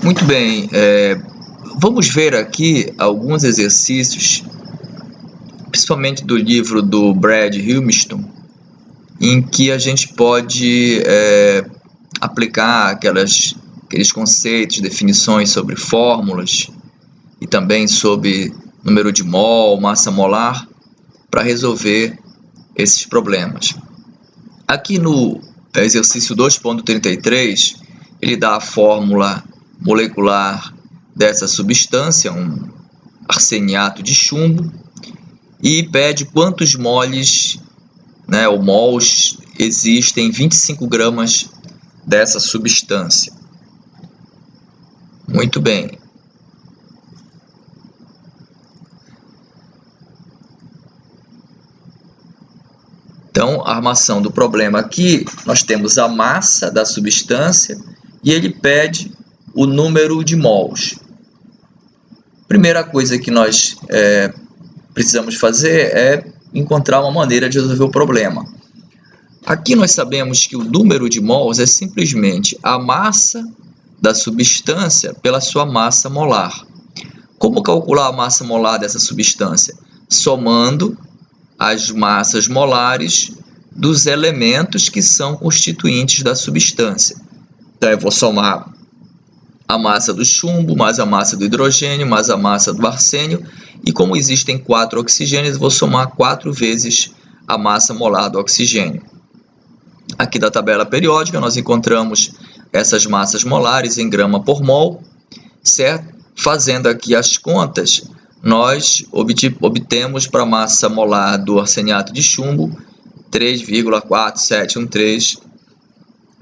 Muito bem, vamos ver aqui alguns exercícios, principalmente do livro do Brad Humston, em que a gente pode aplicar aqueles conceitos, definições sobre fórmulas e também sobre número de mol, massa molar, para resolver esses problemas. Aqui no exercício 2.33, ele dá a fórmula molecular dessa substância, um arseniato de chumbo, e pede quantos moles, ou mols, existem em 25 gramas dessa substância. Muito bem. Então, a armação do problema aqui, nós temos a massa da substância e ele pede o número de mols. Primeira coisa que nós precisamos fazer é encontrar uma maneira de resolver o problema. Aqui nós sabemos que o número de mols é simplesmente a massa da substância pela sua massa molar. Como calcular a massa molar dessa substância? Somando as massas molares dos elementos que são constituintes da substância. Então, eu vou somar a massa do chumbo, mais a massa do hidrogênio, mais a massa do arsênio, e como existem 4 oxigênios, vou somar 4 vezes a massa molar do oxigênio. Aqui da tabela periódica, nós encontramos essas massas molares em grama por mol, certo? Fazendo aqui as contas, nós obtemos para a massa molar do arseniato de chumbo 3,4713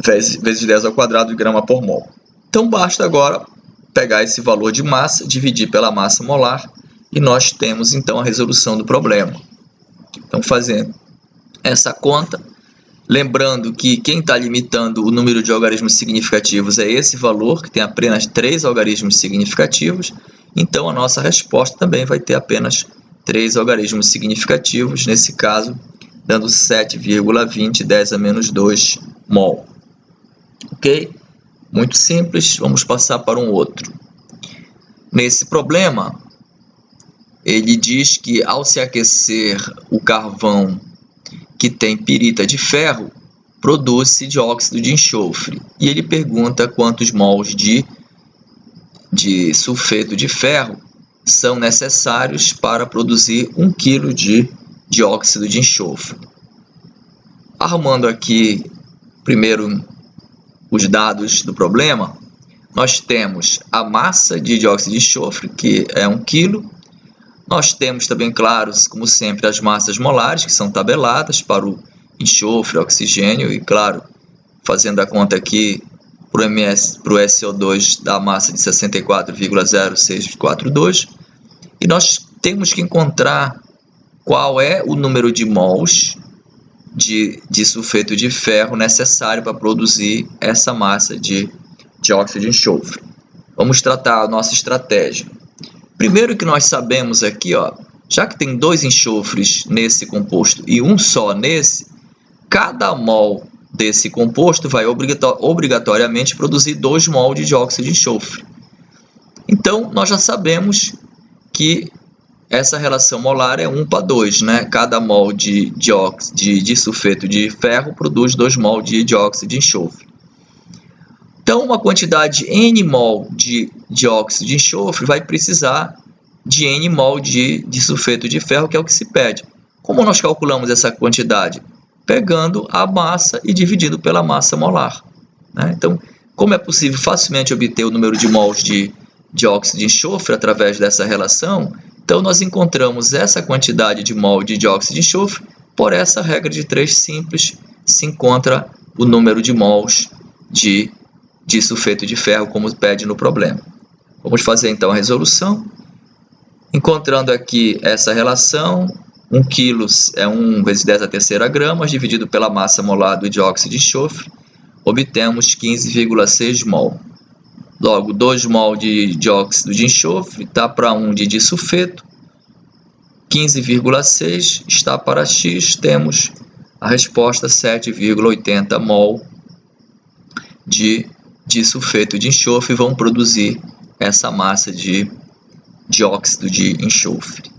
vezes 10 ao quadrado de grama por mol. Então, basta agora pegar esse valor de massa, dividir pela massa molar, e nós temos, então, a resolução do problema. Então, fazendo essa conta, lembrando que quem está limitando o número de algarismos significativos é esse valor, que tem apenas 3 algarismos significativos, então a nossa resposta também vai ter apenas 3 algarismos significativos, nesse caso, dando 7,20 10 a menos 2 mol. Ok? Muito simples, vamos passar para um outro. Nesse problema, ele diz que ao se aquecer o carvão que tem pirita de ferro, produz-se dióxido de enxofre. E ele pergunta quantos mols de sulfeto de ferro são necessários para produzir 1 kg de dióxido de enxofre. Arrumando aqui primeiro os dados do problema, nós temos a massa de dióxido de enxofre, que é 1 kg. Nós temos também, claro, como sempre, as massas molares, que são tabeladas para o enxofre, oxigênio, e, claro, fazendo a conta aqui, para o SO2 dá a massa de 64,0642. E nós temos que encontrar qual é o número de mols de sulfeto de ferro necessário para produzir essa massa de dióxido de enxofre. Vamos tratar a nossa estratégia. Primeiro que nós sabemos aqui, já que tem 2 enxofres nesse composto e um só nesse, cada mol desse composto vai obrigatoriamente produzir 2 mol de dióxido de enxofre. Então, nós já sabemos que essa relação molar é 1 para 2, né? Cada mol de sulfeto de ferro produz 2 mol de dióxido de enxofre. Então, uma quantidade N mol de dióxido de enxofre vai precisar de N mol de sulfeto de ferro, que é o que se pede. Como nós calculamos essa quantidade? Pegando a massa e dividindo pela massa molar, né? Então, como é possível facilmente obter o número de mols de dióxido de enxofre através dessa relação, então nós encontramos essa quantidade de mol de dióxido de enxofre. Por essa regra de 3 simples, se encontra o número de mols de sulfeto de ferro, como pede no problema. Vamos fazer então a resolução. Encontrando aqui essa relação, 1 kg é 1 vezes 10 a terceira gramas, dividido pela massa molar do dióxido de enxofre, obtemos 15,6 mol. Logo, 2 mol de dióxido de enxofre está para 1 de disulfeto, 15,6 está para X, temos a resposta 7,80 mol de de sulfeto de enxofre vão produzir essa massa de dióxido de enxofre.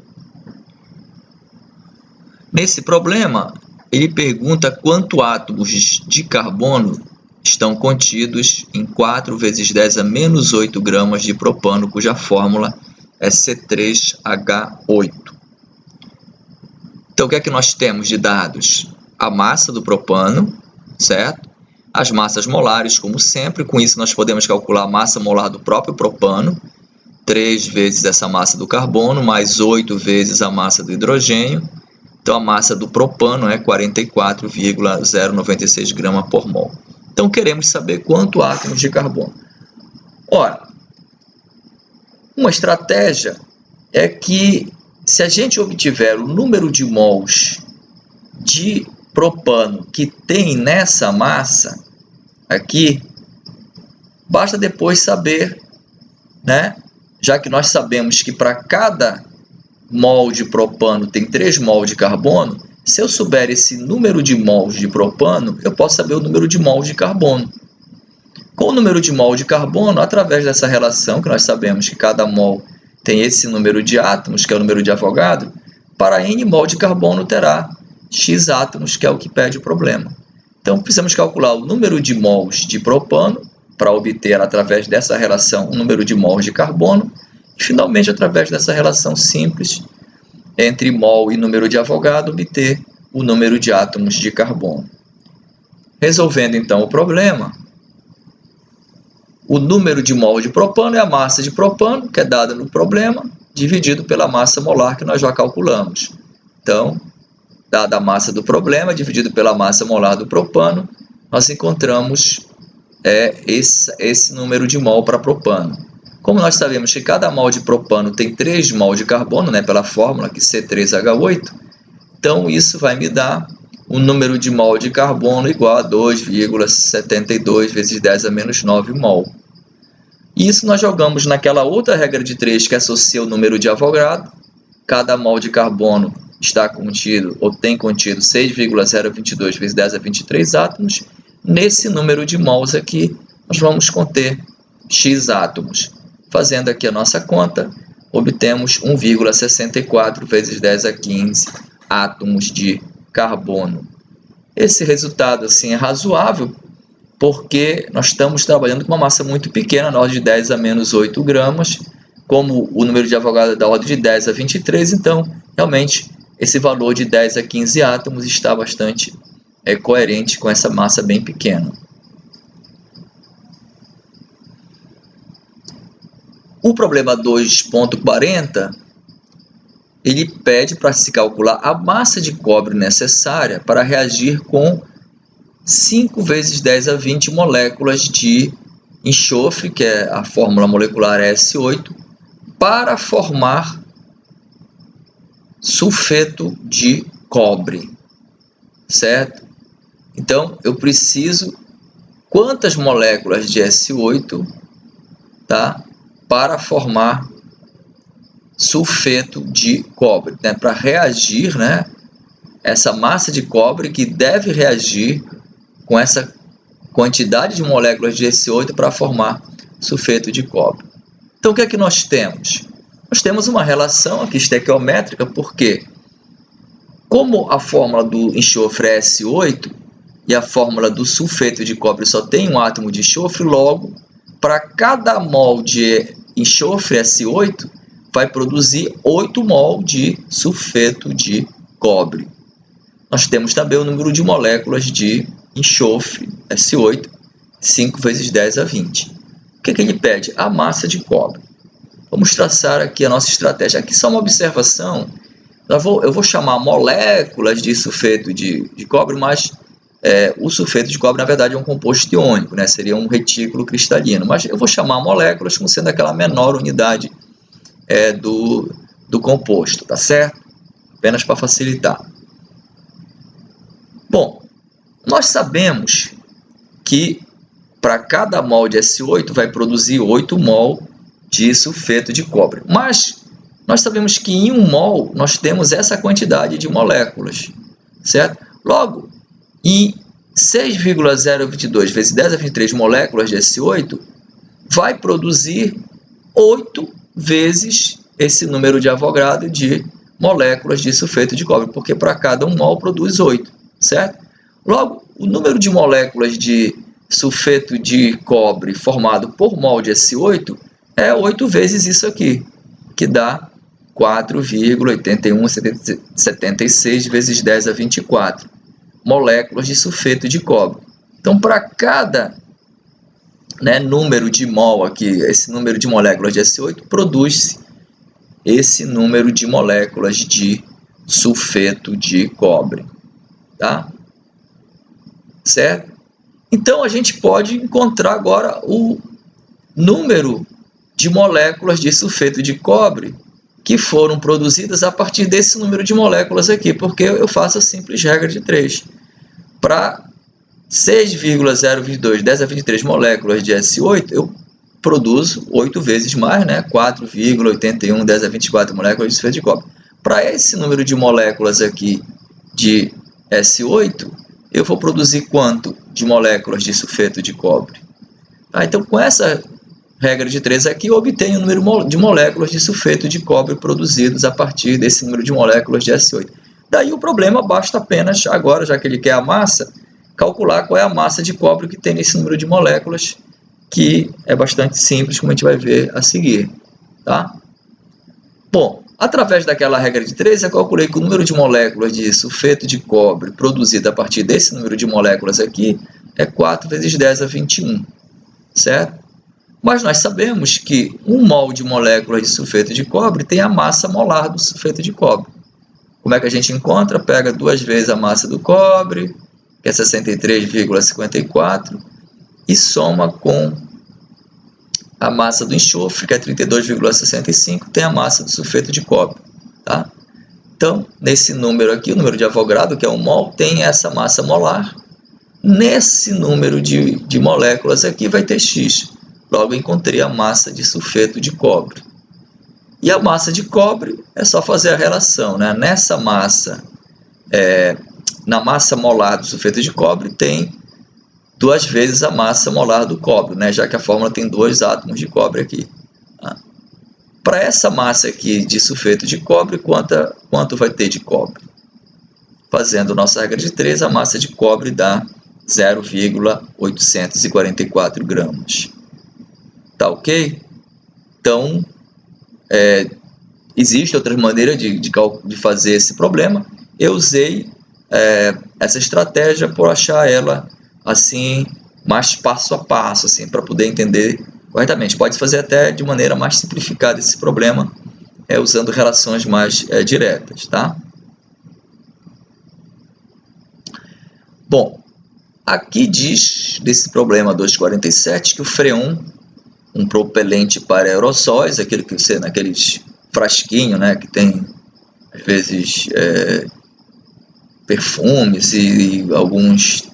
Nesse problema, ele pergunta quantos átomos de carbono estão contidos em 4 vezes 10 a menos 8 gramas de propano, cuja fórmula é C3H8. Então, o que é que nós temos de dados? A massa do propano, certo? As massas molares, como sempre. Com isso, nós podemos calcular a massa molar do próprio propano, 3 vezes essa massa do carbono, mais 8 vezes a massa do hidrogênio. Então, a massa do propano é 44,096 gramas por mol. Então, queremos saber quantos átomos de carbono. Ora, uma estratégia é que, se a gente obtiver o número de mols de propano que tem nessa massa aqui, basta depois saber, né? Já que nós sabemos que para cada mol de propano tem 3 mol de carbono, se eu souber esse número de mols de propano, eu posso saber o número de mols de carbono. Com o número de mol de carbono, através dessa relação, que nós sabemos que cada mol tem esse número de átomos, que é o número de Avogadro, para N mol de carbono terá X átomos, que é o que pede o problema. Então, precisamos calcular o número de mols de propano, para obter, através dessa relação, o número de mols de carbono, e, finalmente, através dessa relação simples, entre mol e número de Avogadro, obter o número de átomos de carbono. Resolvendo, então, o problema, o número de mol de propano é a massa de propano, que é dada no problema, dividido pela massa molar, que nós já calculamos. Então, dada a massa do problema, dividido pela massa molar do propano, nós encontramos esse número de mol para propano. Como nós sabemos que cada mol de propano tem 3 mol de carbono, né, pela fórmula que C3H8, então isso vai me dar um número de mol de carbono igual a 2,72 vezes 10 a menos 9 mol. Isso nós jogamos naquela outra regra de 3 que associa o número de Avogadro. Cada mol de carbono está contido, ou tem contido, 6,022 vezes 10 a 23 átomos. Nesse número de mols aqui, nós vamos conter X átomos. Fazendo aqui a nossa conta, obtemos 1,64 vezes 10 a 15 átomos de carbono. Esse resultado assim, é razoável, porque nós estamos trabalhando com uma massa muito pequena, na ordem de 10 a menos 8 gramas, como o número de Avogadro é da ordem de 10 a 23, então, realmente, esse valor de 10 a 15 átomos está bastante coerente com essa massa bem pequena. O problema 2.40, ele pede para se calcular a massa de cobre necessária para reagir com 5 vezes 10 a 20 moléculas de enxofre, que é a fórmula molecular S8, para formar sulfeto de cobre, certo? Então, eu preciso quantas moléculas de S8, tá, para formar sulfeto de cobre, né, para reagir, né, essa massa de cobre que deve reagir com essa quantidade de moléculas de S8 para formar sulfeto de cobre. Então, o que é que nós temos? Nós temos uma relação aqui estequiométrica, porque como a fórmula do enxofre é S8 e a fórmula do sulfeto de cobre só tem um átomo de enxofre, logo, para cada mol de enxofre S8, vai produzir 8 mol de sulfeto de cobre. Nós temos também o número de moléculas de enxofre S8, 5 vezes 10 a 20. O que ele pede? A massa de cobre. Vamos traçar aqui a nossa estratégia. Aqui só uma observação. Eu vou chamar moléculas de sulfeto de cobre, mas o sulfeto de cobre, na verdade, é um composto iônico, né? Seria um retículo cristalino. Mas eu vou chamar moléculas como sendo aquela menor unidade do composto, tá certo? Apenas para facilitar. Bom, nós sabemos que para cada mol de S8 vai produzir 8 mol de sulfeto de cobre. Mas nós sabemos que em 1 mol nós temos essa quantidade de moléculas, certo? Logo, em 6,022 vezes 10 a 23 moléculas de S8 vai produzir 8 vezes esse número de Avogadro de moléculas de sulfeto de cobre, porque para cada 1 mol produz 8, certo? Logo, o número de moléculas de sulfeto de cobre formado por mol de S8 é 8 vezes isso aqui, que dá 4,8176 vezes 10 a 24 moléculas de sulfeto de cobre. Então, para cada número de mol aqui, esse número de moléculas de S8, produz-se esse número de moléculas de sulfeto de cobre, tá? Certo? Então, a gente pode encontrar agora o número de moléculas de sulfeto de cobre que foram produzidas a partir desse número de moléculas aqui, porque eu faço a simples regra de 3. Para 6,022 10 a 23 moléculas de S8, eu produzo 8 vezes mais, 4,81 10 a 24 moléculas de sulfeto de cobre. Para esse número de moléculas aqui de S8, eu vou produzir quanto de moléculas de sulfeto de cobre? Então, com essa regra de 3 aqui, eu obtenho o número de moléculas de sulfeto de cobre produzidos a partir desse número de moléculas de S8. Daí o problema basta apenas, agora, já que ele quer a massa, calcular qual é a massa de cobre que tem nesse número de moléculas, que é bastante simples, como a gente vai ver a seguir. Tá? Bom, através daquela regra de 3, eu calculei que o número de moléculas de sulfeto de cobre produzido a partir desse número de moléculas aqui é 4 vezes 10 a 21, certo? Mas nós sabemos que 1 mol de molécula de sulfeto de cobre tem a massa molar do sulfeto de cobre. Como é que a gente encontra? Pega 2 vezes a massa do cobre, que é 63,54, e soma com a massa do enxofre, que é 32,65, tem a massa do sulfeto de cobre. Tá? Então, nesse número aqui, o número de Avogadro, que é 1 mol, tem essa massa molar. Nesse número de moléculas aqui vai ter X. Logo, encontrei a massa de sulfeto de cobre. E a massa de cobre é só fazer a relação. Nessa massa, na massa molar do sulfeto de cobre, tem 2 vezes a massa molar do cobre, já que a fórmula tem 2 átomos de cobre aqui. Tá? Para essa massa aqui de sulfeto de cobre, quanto vai ter de cobre? Fazendo nossa regra de 3, a massa de cobre dá 0,844 gramas. Tá ok? Então, existe outra maneira de fazer esse problema. Eu usei essa estratégia por achar ela assim, mais passo a passo, assim, para poder entender corretamente. Pode fazer até de maneira mais simplificada esse problema, usando relações mais diretas, tá? Bom, aqui diz, desse problema 247, que o freon, um propelente para aerossóis, aquele que você, naqueles frasquinhos, que tem, às vezes, perfumes e alguns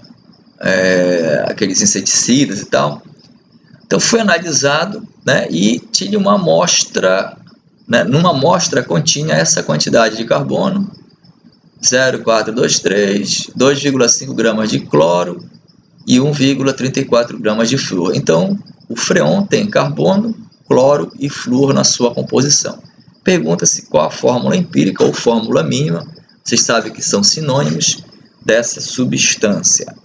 aqueles inseticidas e tal. Então, foi analisado, e tinha uma amostra, numa amostra continha essa quantidade de carbono, 0,423, 2,5 gramas de cloro e 1,34 gramas de flúor. Então, o freon tem carbono, cloro e flúor na sua composição. Pergunta-se qual a fórmula empírica ou fórmula mínima, vocês sabem que são sinônimos dessa substância.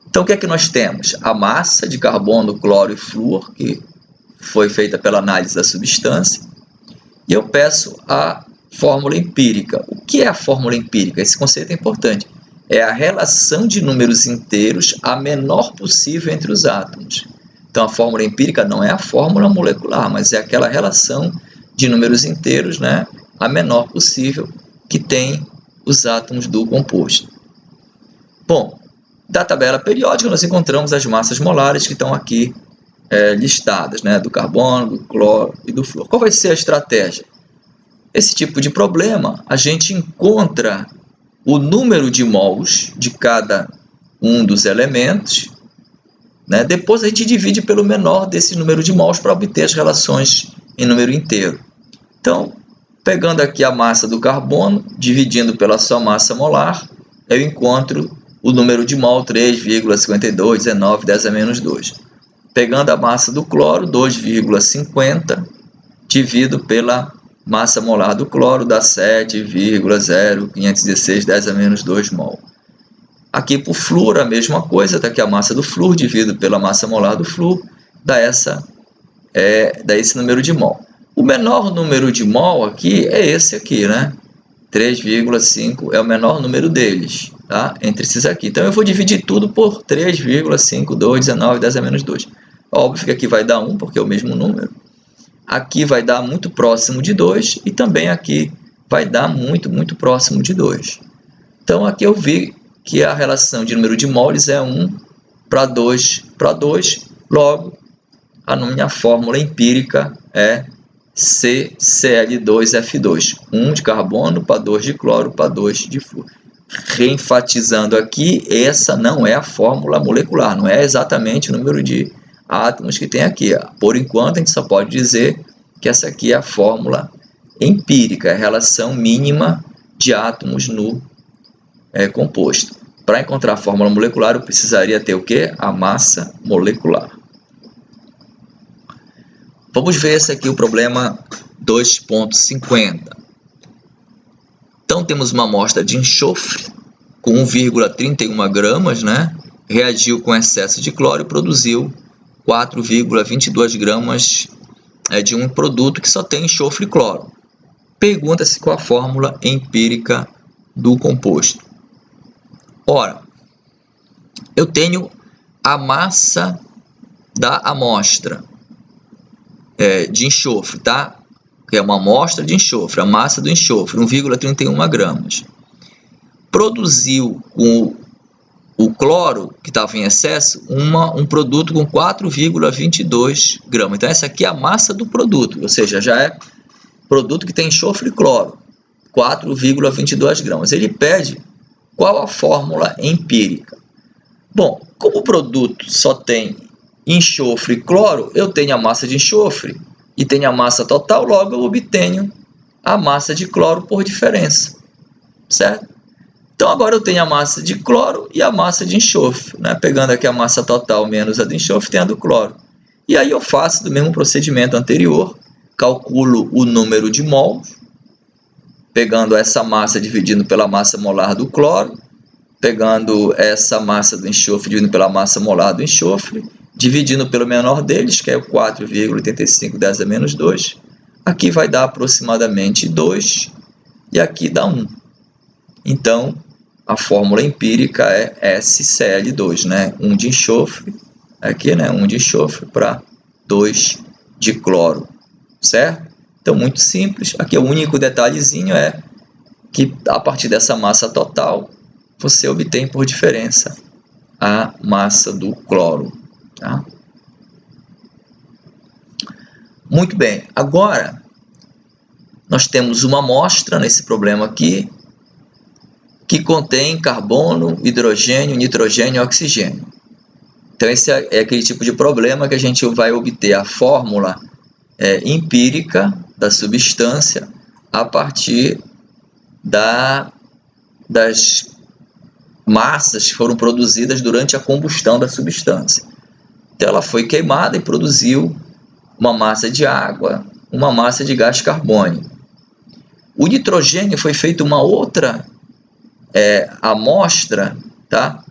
Então, o que é que nós temos? A massa de carbono, cloro e flúor, que foi feita pela análise da substância, e eu peço a fórmula empírica. O que é a fórmula empírica? Esse conceito é importante. É a relação de números inteiros a menor possível entre os átomos. Então, a fórmula empírica não é a fórmula molecular, mas é aquela relação de números inteiros, a menor possível que tem os átomos do composto. Bom, da tabela periódica nós encontramos as massas molares que estão aqui listadas, do carbono, do cloro e do flúor. Qual vai ser a estratégia? Esse tipo de problema, a gente encontra o número de mols de cada um dos elementos, depois a gente divide pelo menor desse número de mols para obter as relações em número inteiro. Então, pegando aqui a massa do carbono, dividindo pela sua massa molar, eu encontro o número de mol 3,52, 19, 10 a menos 2. Pegando a massa do cloro, 2,50 dividido pela massa molar do cloro, dá 7,0516, 10 a menos 2 mol. Aqui para o flúor a mesma coisa, está aqui a massa do flúor dividido pela massa molar do flúor, dá esse número de mol. O menor número de mol aqui é esse aqui, né? 3,5 é o menor número deles, tá? Entre esses aqui. Então eu vou dividir tudo por 3,52, 19, 10 a menos 2. Óbvio que aqui vai dar 1, porque é o mesmo número. Aqui vai dar muito próximo de 2 e também aqui vai dar muito, muito próximo de 2. Então aqui eu vi que a relação de número de moles é 1 para 2 para 2. Logo, a minha fórmula empírica é CCl2F2, 1 de carbono para 2 de cloro para 2 de flúor. Reenfatizando aqui, essa não é a fórmula molecular, não é exatamente o número de átomos que tem aqui. Por enquanto, a gente só pode dizer que essa aqui é a fórmula empírica, é a relação mínima de átomos no composto. Para encontrar a fórmula molecular, eu precisaria ter o quê? A massa molecular. Vamos ver esse aqui, o problema 2.50. Então, temos uma amostra de enxofre com 1,31 gramas, né? Reagiu com excesso de cloro e produziu 4,22 gramas de um produto que só tem enxofre e cloro. Pergunta-se qual a fórmula empírica do composto. Ora, eu tenho a massa da amostra de enxofre, tá? Que é uma amostra de enxofre, a massa do enxofre, 1,31 gramas. Produziu com o cloro, que estava em excesso, um produto com 4,22 gramas. Então, essa aqui é a massa do produto, ou seja, já é produto que tem enxofre e cloro, 4,22 gramas. Ele pede qual a fórmula empírica. Bom, como o produto só tem enxofre e cloro, eu tenho a massa de enxofre e tenho a massa total, logo eu obtenho a massa de cloro por diferença, certo? Então agora eu tenho a massa de cloro e a massa de enxofre, né? Pegando aqui a massa total menos a do enxofre, tem a do cloro. E aí eu faço do mesmo procedimento anterior, calculo o número de mols, pegando essa massa dividindo pela massa molar do cloro, pegando essa massa do enxofre dividindo pela massa molar do enxofre, dividindo pelo menor deles, que é o 4,85, 10 a menos 2. Aqui vai dar aproximadamente 2 e aqui dá 1. Então, a fórmula empírica é SCl2, né? 1 de enxofre, aqui, né? 1 de enxofre para 2 de cloro, certo? Então, muito simples. Aqui o único detalhezinho é que a partir dessa massa total, você obtém por diferença a massa do cloro. Tá? Muito bem, agora nós temos uma amostra nesse problema aqui que contém carbono, hidrogênio, nitrogênio e oxigênio. Então esse é aquele tipo de problema que a gente vai obter a fórmula empírica da substância a partir das massas que foram produzidas durante a combustão da substância. Então ela foi queimada e produziu uma massa de água, uma massa de gás carbônico. O nitrogênio foi feita uma outra amostra, tá?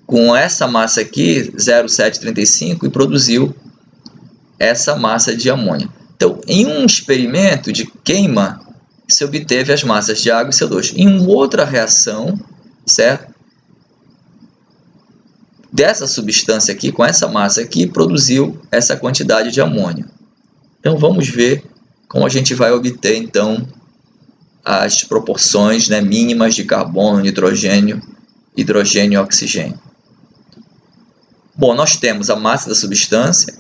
Com essa massa aqui, 0,735, e produziu essa massa de amônia. Então, em um experimento de queima, se obteve as massas de água e CO2. Em uma outra reação, certo? Dessa substância aqui, com essa massa aqui, produziu essa quantidade de amônio. Então, vamos ver como a gente vai obter, então, as proporções, né, mínimas de carbono, nitrogênio, hidrogênio e oxigênio. Bom, nós temos a massa da substância,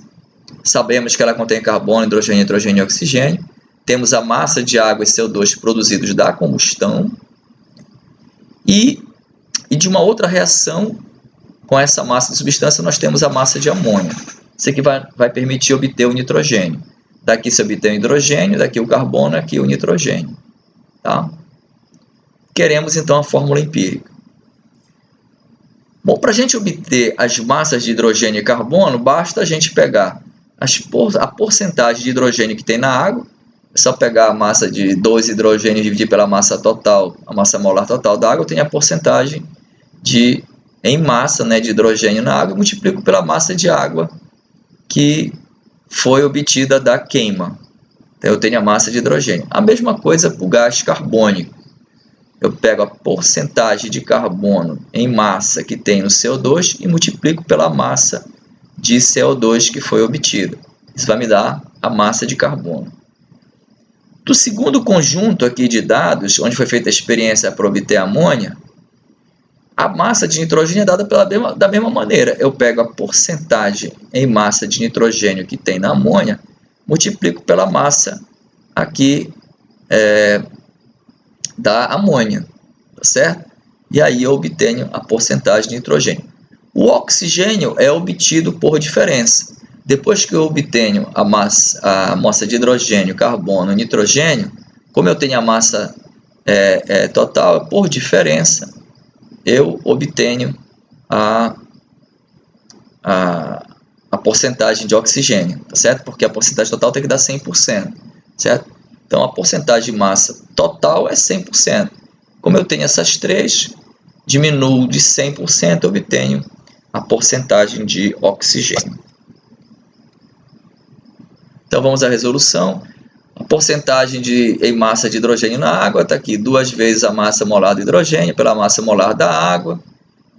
sabemos que ela contém carbono, hidrogênio, nitrogênio e oxigênio. Temos a massa de água e CO2 produzidos da combustão. E de uma outra reação, com essa massa de substância, nós temos a massa de amônio. Isso aqui vai permitir obter o nitrogênio. Daqui se obtém o hidrogênio, daqui o carbono, aqui o nitrogênio. Tá? Queremos, então, a fórmula empírica. Bom, para a gente obter as massas de hidrogênio e carbono, basta a gente pegar a porcentagem de hidrogênio que tem na água. É só pegar a massa de 2 hidrogênios e dividir pela massa total, a massa molar total da água, eu tenho a porcentagem em massa, né, de hidrogênio na água, e multiplico pela massa de água que foi obtida da queima. Então, eu tenho a massa de hidrogênio. A mesma coisa para o gás carbônico. Eu pego a porcentagem de carbono em massa que tem no CO2 e multiplico pela massa de CO2 que foi obtida. Isso vai me dar a massa de carbono. Do segundo conjunto aqui de dados, onde foi feita a experiência para obter amônia, a massa de nitrogênio é dada da mesma maneira. Eu pego a porcentagem em massa de nitrogênio que tem na amônia, multiplico pela massa aqui da amônia, tá certo? E aí eu obtenho a porcentagem de nitrogênio. O oxigênio é obtido por diferença. Depois que eu obtenho a massa de hidrogênio, carbono e nitrogênio, como eu tenho a massa total, por diferença, eu obtenho a porcentagem de oxigênio, tá certo? Porque a porcentagem total tem que dar 100%, certo? Então, a porcentagem de massa total é 100%. Como eu tenho essas três, diminuo de 100%, eu obtenho a porcentagem de oxigênio. Então, vamos à resolução. A porcentagem em massa de hidrogênio na água está aqui, 2 vezes a massa molar do hidrogênio pela massa molar da água,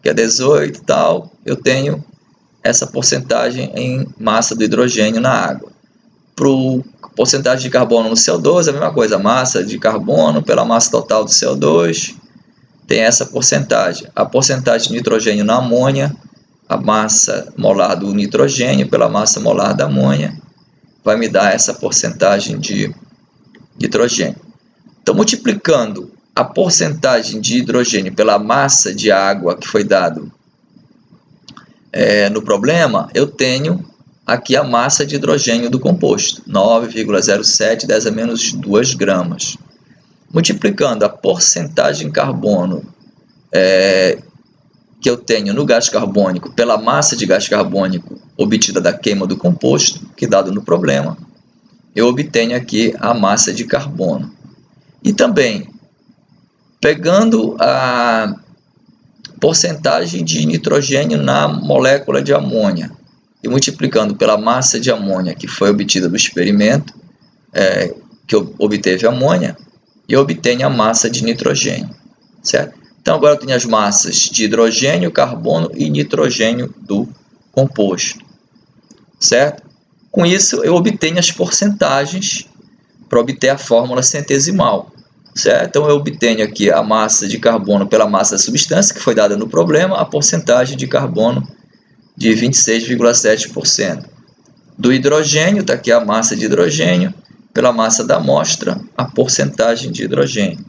que é 18 e tal. Eu tenho essa porcentagem em massa do hidrogênio na água. Para a porcentagem de carbono no CO2, é a mesma coisa, a massa de carbono pela massa total do CO2, tem essa porcentagem. A porcentagem de nitrogênio na amônia, a massa molar do nitrogênio pela massa molar da amônia, vai me dar essa porcentagem de hidrogênio. Então, multiplicando a porcentagem de hidrogênio pela massa de água que foi dado no problema, eu tenho aqui a massa de hidrogênio do composto, 9,07 10 a menos 2 gramas. Multiplicando a porcentagem de carbono que eu tenho no gás carbônico pela massa de gás carbônico obtida da queima do composto, que dado no problema, eu obtenho aqui a massa de carbono. E também, pegando a porcentagem de nitrogênio na molécula de amônia e multiplicando pela massa de amônia que foi obtida do experimento, que obteve amônia, eu obtenho a massa de nitrogênio, certo? Então, agora eu tenho as massas de hidrogênio, carbono e nitrogênio do composto, certo? Com isso, eu obtenho as porcentagens para obter a fórmula centesimal, certo? Então, eu obtenho aqui a massa de carbono pela massa da substância, que foi dada no problema, a porcentagem de carbono de 26,7%. Do hidrogênio, está aqui a massa de hidrogênio, pela massa da amostra, a porcentagem de hidrogênio,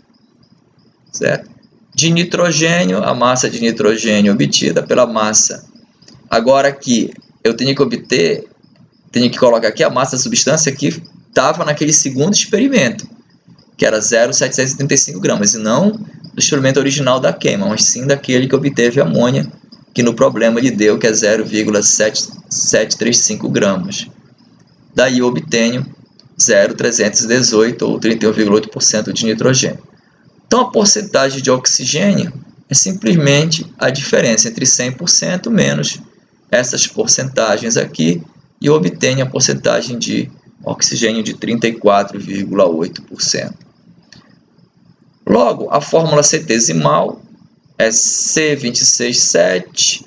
certo? De nitrogênio, a massa de nitrogênio obtida pela massa. Agora aqui, eu tenho que colocar aqui a massa da substância que estava naquele segundo experimento, que era 0,775 gramas, e não do experimento original da queima, mas sim daquele que obteve amônia, que no problema ele deu, que é 0,735 gramas. Daí eu obtenho 0,318 ou 31,8% de nitrogênio. Então, a porcentagem de oxigênio é simplesmente a diferença entre 100% menos essas porcentagens aqui, e eu obtenho a porcentagem de oxigênio de 34,8%. Logo, a fórmula centesimal é C26,7,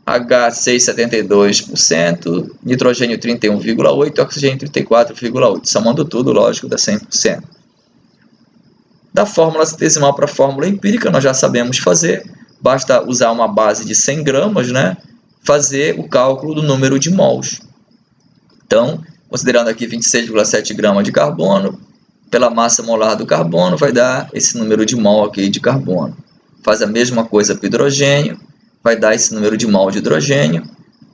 H6,72%, nitrogênio 31,8%, oxigênio 34,8%. Somando tudo, lógico, dá 100%. Da fórmula centesimal para a fórmula empírica, nós já sabemos fazer. Basta usar uma base de 100 gramas, né? Fazer o cálculo do número de mols. Então, considerando aqui 26,7 gramas de carbono, pela massa molar do carbono, vai dar esse número de mol aqui de carbono. Faz a mesma coisa para o hidrogênio, vai dar esse número de mol de hidrogênio.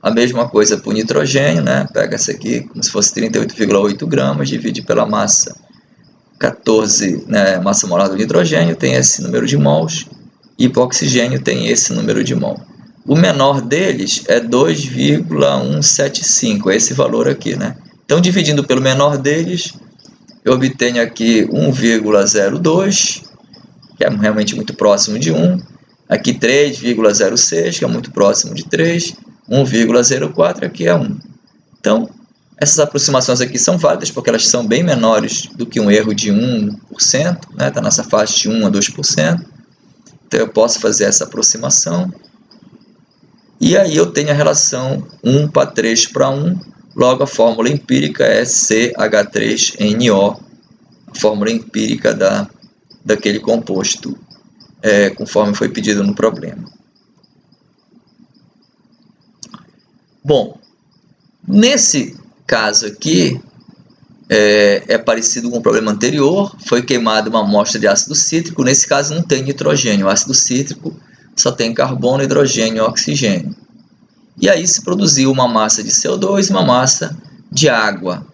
A mesma coisa para o nitrogênio, né? Pega essa aqui, como se fosse 38,8 gramas, divide pela massa 14, né, massa molar do nitrogênio, tem esse número de mols, e para o oxigênio tem esse número de mol. O menor deles é 2,175, é esse valor aqui, né? Então, dividindo pelo menor deles, eu obtenho aqui 1,02, que é realmente muito próximo de 1. Aqui 3,06, que é muito próximo de 3. 1,04, aqui é 1. Então, essas aproximações aqui são válidas porque elas são bem menores do que um erro de 1%, né? Está nessa faixa de 1 a 2%. Então, eu posso fazer essa aproximação. E aí eu tenho a relação 1 para 3 para 1. Logo, a fórmula empírica é CH3NO, a fórmula empírica daquele composto, conforme foi pedido no problema. Bom, nesse caso aqui, é parecido com o problema anterior, foi queimada uma amostra de ácido cítrico, nesse caso não tem nitrogênio, o ácido cítrico só tem carbono, hidrogênio e oxigênio. E aí se produziu uma massa de CO2 e uma massa de água.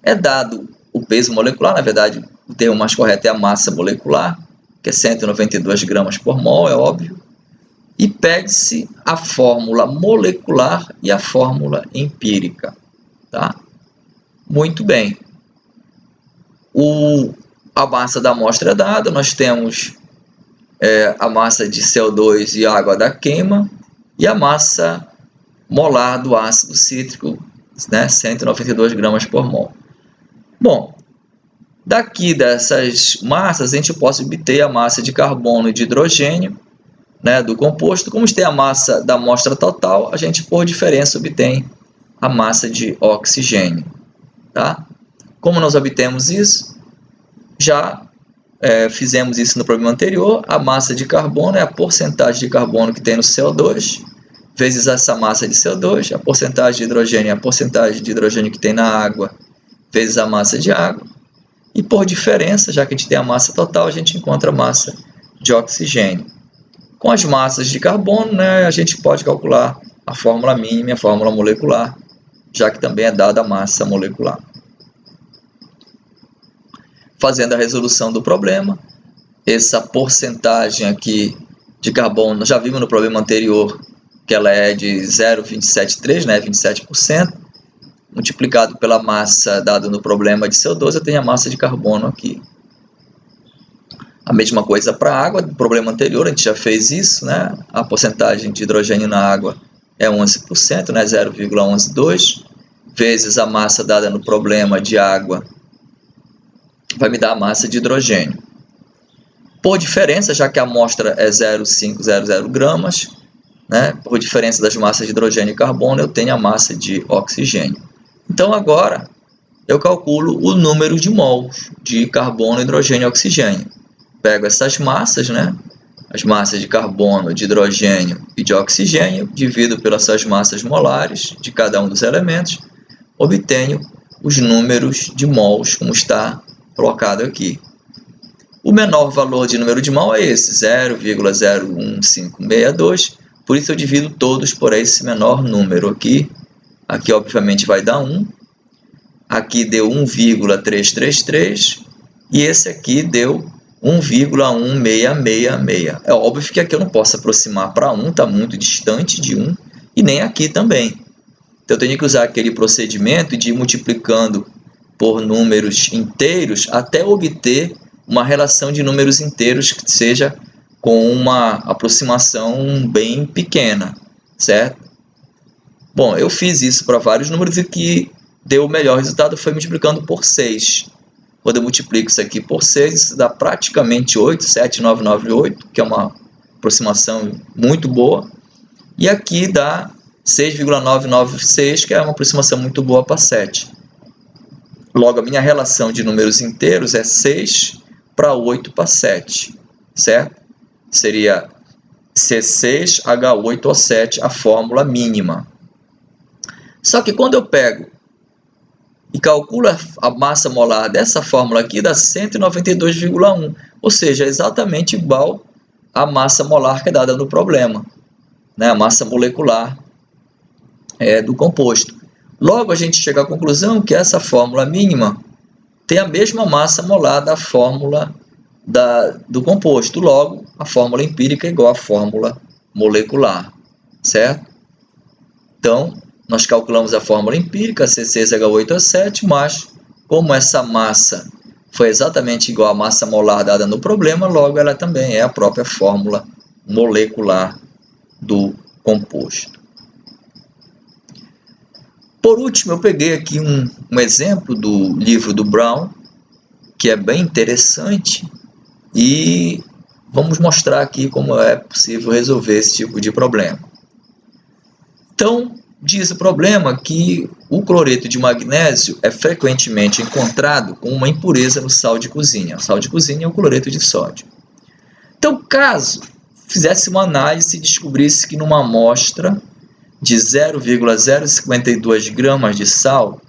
É dado o peso molecular, na verdade o termo mais correto é a massa molecular, que é 192 gramas por mol, é óbvio. E pede-se a fórmula molecular e a fórmula empírica. Tá? Muito bem. A massa da amostra é dada, nós temos a massa de CO2 e água da queima e a massa molar do ácido cítrico, né, 192 gramas por mol. Bom, daqui dessas massas a gente pode obter a massa de carbono e de hidrogênio, né, do composto. Como tem a massa da amostra total, a gente por diferença obtém a massa de oxigênio. Tá? Como nós obtemos isso? Já fizemos isso no problema anterior. A massa de carbono é a porcentagem de carbono que tem no CO2, vezes essa massa de CO2, a porcentagem de hidrogênio é a porcentagem de hidrogênio que tem na água, vezes a massa de água. E por diferença, já que a gente tem a massa total, a gente encontra a massa de oxigênio. Com as massas de carbono, né, a gente pode calcular a fórmula mínima e a fórmula molecular, já que também é dada a massa molecular. Fazendo a resolução do problema, essa porcentagem aqui de carbono, nós já vimos no problema anterior que ela é de 0,273, né, 27%, multiplicado pela massa dada no problema de CO2, eu tenho a massa de carbono aqui. A mesma coisa para a água, no problema anterior a gente já fez isso, né? A porcentagem de hidrogênio na água é 11%, né? 0,112, vezes a massa dada no problema de água, vai me dar a massa de hidrogênio. Por diferença, já que a amostra é 0,500 gramas, né? Por diferença das massas de hidrogênio e carbono, eu tenho a massa de oxigênio. Então agora eu calculo o número de mols de carbono, hidrogênio e oxigênio. Pego essas massas, né? As massas de carbono, de hidrogênio e de oxigênio, divido pelas suas massas molares de cada um dos elementos, obtenho os números de mols, como está colocado aqui. O menor valor de número de mol é esse, 0,01562, por isso eu divido todos por esse menor número aqui. Aqui, obviamente, vai dar 1. Aqui deu 1,333 e esse aqui deu 1,1666. É óbvio que aqui eu não posso aproximar para 1, está muito distante de 1, e nem aqui também. Então eu tenho que usar aquele procedimento de ir multiplicando por números inteiros até obter uma relação de números inteiros que seja com uma aproximação bem pequena, certo? Bom, eu fiz isso para vários números e que deu o melhor resultado foi multiplicando por 6. Quando eu multiplico isso aqui por 6, isso dá praticamente 8, 7,998, que é uma aproximação muito boa. E aqui dá 6,996, que é uma aproximação muito boa para 7. Logo, a minha relação de números inteiros é 6 para 8 para 7, certo? Seria C6H8O7, a fórmula mínima. Só que quando eu pego e calculo a massa molar dessa fórmula aqui, dá 192,1, ou seja, exatamente igual à massa molar que é dada no problema, né? A massa molecular do composto. Logo, a gente chega à conclusão que essa fórmula mínima tem a mesma massa molar da fórmula do composto. Logo, a fórmula empírica é igual à fórmula molecular. certo? Então, nós calculamos a fórmula empírica, C6H8O7, mas como essa massa foi exatamente igual à massa molar dada no problema, logo ela também é a própria fórmula molecular do composto. Por último, eu peguei aqui um exemplo do livro do Brown, que é bem interessante, e vamos mostrar aqui como é possível resolver esse tipo de problema. Então, diz o problema que o cloreto de magnésio é frequentemente encontrado com uma impureza no sal de cozinha. O sal de cozinha é o cloreto de sódio. Então, caso fizesse uma análise e descobrisse que numa amostra de 0,052 gramas de sal,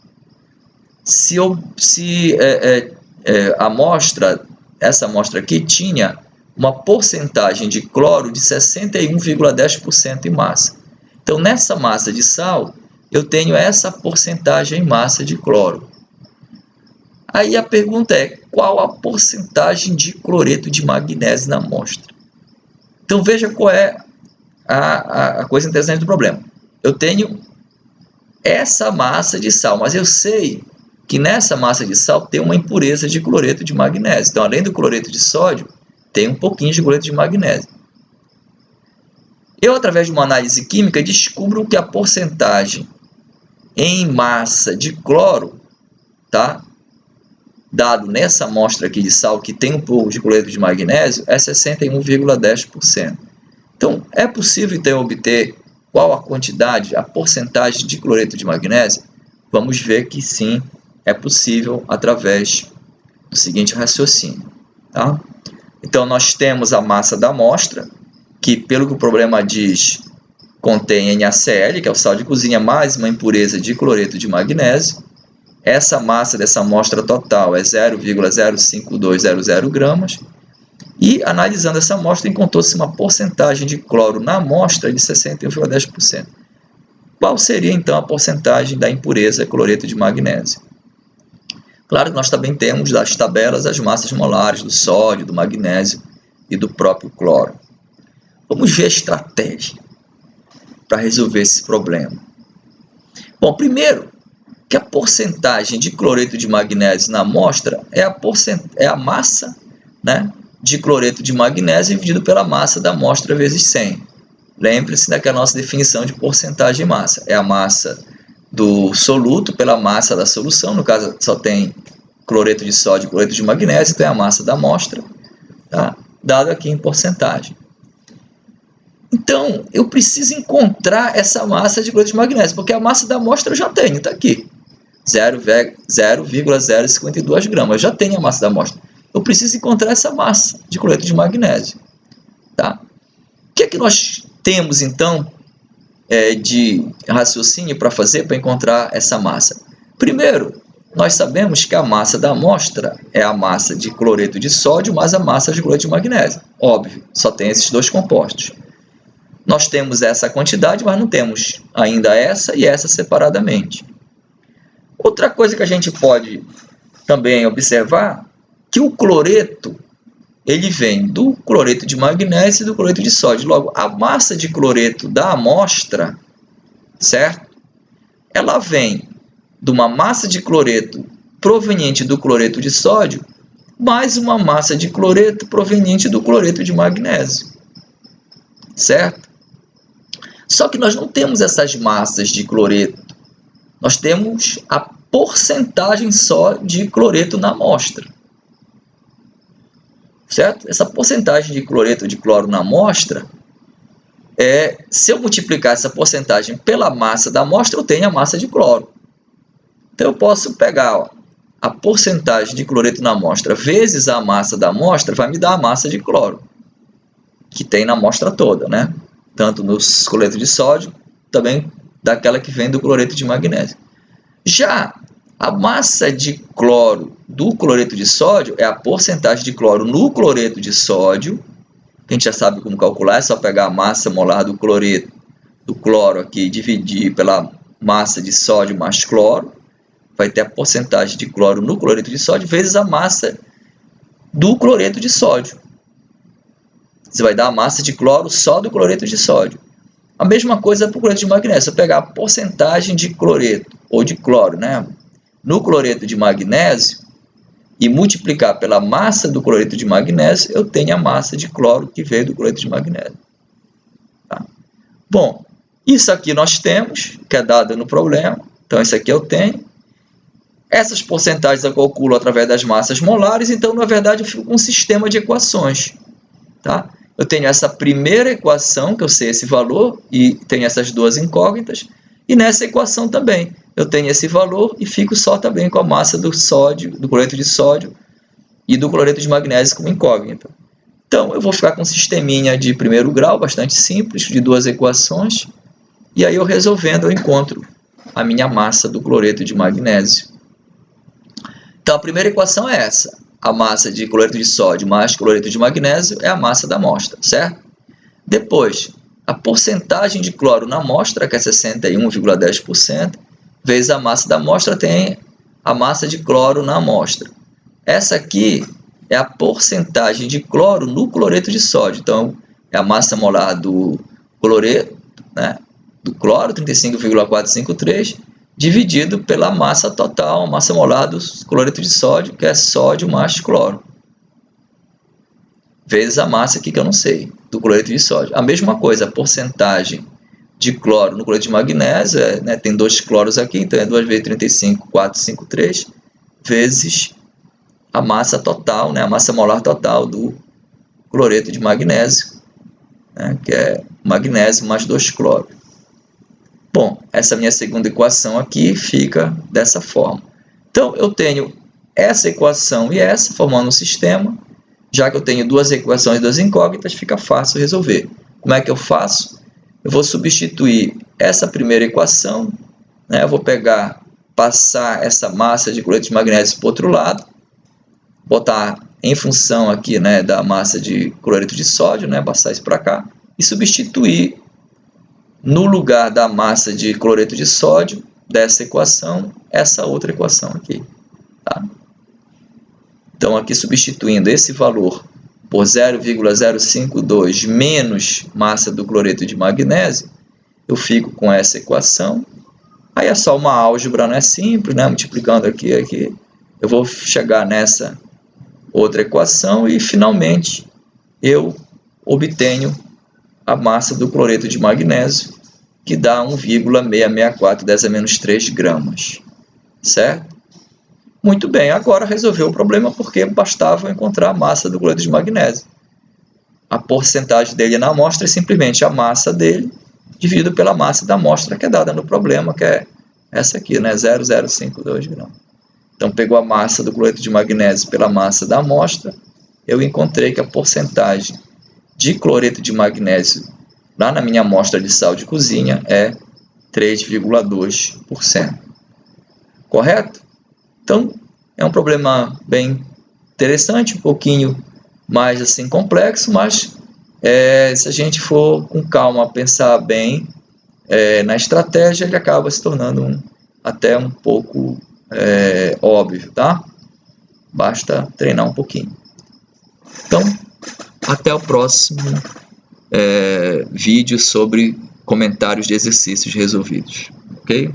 essa amostra aqui tinha uma porcentagem de cloro de 61,10% em massa. Então, nessa massa de sal, eu tenho essa porcentagem em massa de cloro. Aí a pergunta é, qual a porcentagem de cloreto de magnésio na amostra? Então, veja qual é a coisa interessante do problema. Eu tenho essa massa de sal, mas eu sei que nessa massa de sal tem uma impureza de cloreto de magnésio. Então, além do cloreto de sódio, tem um pouquinho de cloreto de magnésio. Eu, através de uma análise química, descubro que a porcentagem em massa de cloro, tá, dado nessa amostra aqui de sal, que tem um pouco de cloreto de magnésio, é 61,10%. Então, é possível, então, obter qual a quantidade, a porcentagem de cloreto de magnésio? Vamos ver que sim, é possível através do seguinte raciocínio. Tá? Então, nós temos a massa da amostra, que, pelo que o problema diz, contém NaCl, que é o sal de cozinha, mais uma impureza de cloreto de magnésio. Essa massa dessa amostra total é 0,05200 gramas. E, analisando essa amostra, encontrou-se uma porcentagem de cloro na amostra de 61,10%. Qual seria, então, a porcentagem da impureza cloreto de magnésio? Claro que nós também temos das tabelas as massas molares do sódio, do magnésio e do próprio cloro. Vamos ver a estratégia para resolver esse problema. Bom, primeiro, que a porcentagem de cloreto de magnésio na amostra é a massa, né, de cloreto de magnésio dividido pela massa da amostra vezes 100. Lembre-se daquela nossa definição de porcentagem de massa. É a massa do soluto pela massa da solução. No caso, só tem cloreto de sódio e cloreto de magnésio, então é a massa da amostra, tá? Dado aqui em porcentagem. Então, eu preciso encontrar essa massa de cloreto de magnésio, porque a massa da amostra eu já tenho, está aqui. 0,052 gramas, eu já tenho a massa da amostra. Eu preciso encontrar essa massa de cloreto de magnésio. Tá? O que é que nós temos, então, de raciocínio para fazer para encontrar essa massa? Primeiro, nós sabemos que a massa da amostra é a massa de cloreto de sódio mais a massa de cloreto de magnésio. Óbvio, só tem esses dois compostos. Nós temos essa quantidade, mas não temos ainda essa e essa separadamente. Outra coisa que a gente pode também observar, que o cloreto, ele vem do cloreto de magnésio e do cloreto de sódio. Logo, a massa de cloreto da amostra, certo? Ela vem de uma massa de cloreto proveniente do cloreto de sódio, mais uma massa de cloreto proveniente do cloreto de magnésio, certo? Só que nós não temos essas massas de cloreto. Nós temos a porcentagem só de cloreto na amostra. Certo? Essa porcentagem de cloreto de cloro na amostra, se eu multiplicar essa porcentagem pela massa da amostra, eu tenho a massa de cloro. Então, eu posso pegar a porcentagem de cloreto na amostra vezes a massa da amostra, vai me dar a massa de cloro, que tem na amostra toda, né? Tanto nos cloretos de sódio, também daquela que vem do cloreto de magnésio. Já a massa de cloro do cloreto de sódio é a porcentagem de cloro no cloreto de sódio, que a gente já sabe como calcular, é só pegar a massa molar do cloro aqui e dividir pela massa de sódio mais cloro, vai ter a porcentagem de cloro no cloreto de sódio vezes a massa do cloreto de sódio. Você vai dar a massa de cloro só do cloreto de sódio. A mesma coisa para o cloreto de magnésio. Se eu pegar a porcentagem de cloreto ou de cloro, né, no cloreto de magnésio e multiplicar pela massa do cloreto de magnésio, eu tenho a massa de cloro que veio do cloreto de magnésio. Tá? Bom, isso aqui nós temos, que é dado no problema. Então, isso aqui eu tenho. Essas porcentagens eu calculo através das massas molares. Então, na verdade, eu fico com um sistema de equações. Tá? Eu tenho essa primeira equação, que eu sei esse valor, e tenho essas duas incógnitas. E nessa equação também, eu tenho esse valor e fico só também com a massa do sódio, do cloreto de sódio e do cloreto de magnésio como incógnita. Então, eu vou ficar com um sisteminha de primeiro grau, bastante simples, de duas equações. E aí, eu resolvendo, eu encontro a minha massa do cloreto de magnésio. Então, a primeira equação é essa. A massa de cloreto de sódio mais cloreto de magnésio é a massa da amostra, certo? Depois, a porcentagem de cloro na amostra, que é 61,10%, vezes a massa da amostra, tem a massa de cloro na amostra. Essa aqui é a porcentagem de cloro no cloreto de sódio. Então, é a massa molar do cloreto, né, do cloro, 35,453, dividido pela massa total, massa molar do cloreto de sódio, que é sódio mais cloro, vezes a massa aqui que eu não sei, do cloreto de sódio. A mesma coisa, a porcentagem de cloro no cloreto de magnésio, né, tem dois cloros aqui, então é 2 vezes 35,453, vezes a massa total, né, a massa molar total do cloreto de magnésio, né, que é magnésio mais 2 cloro. Bom, essa minha segunda equação aqui fica dessa forma. Então, eu tenho essa equação e essa, formando um sistema. Já que eu tenho duas equações e duas incógnitas, fica fácil resolver. Como é que eu faço? Eu vou substituir essa primeira equação, né? Eu vou passar essa massa de cloreto de magnésio para o outro lado, botar em função aqui, né, da massa de cloreto de sódio, né, passar isso para cá, e substituir no lugar da massa de cloreto de sódio dessa equação, essa outra equação aqui. Tá? Então, aqui substituindo esse valor por 0,052 menos massa do cloreto de magnésio, eu fico com essa equação. Aí é só uma álgebra, né, simples, né, multiplicando aqui, eu vou chegar nessa outra equação e, finalmente, eu obtenho a massa do cloreto de magnésio, que dá 1,664 10 a menos 3 gramas, certo? Muito bem, agora resolveu o problema porque bastava encontrar a massa do cloreto de magnésio. A porcentagem dele na amostra é simplesmente a massa dele dividido pela massa da amostra que é dada no problema, que é essa aqui, né? 0,052 gramas. Então, pegou a massa do cloreto de magnésio pela massa da amostra, eu encontrei que a porcentagem de cloreto de magnésio lá na minha amostra de sal de cozinha é 3,2%. Correto? Então, é um problema bem interessante, um pouquinho mais assim complexo, mas se a gente for com calma pensar bem na estratégia, ele acaba se tornando até um pouco óbvio, tá? Basta treinar um pouquinho. Então, até o próximo vídeo sobre comentários de exercícios resolvidos, ok?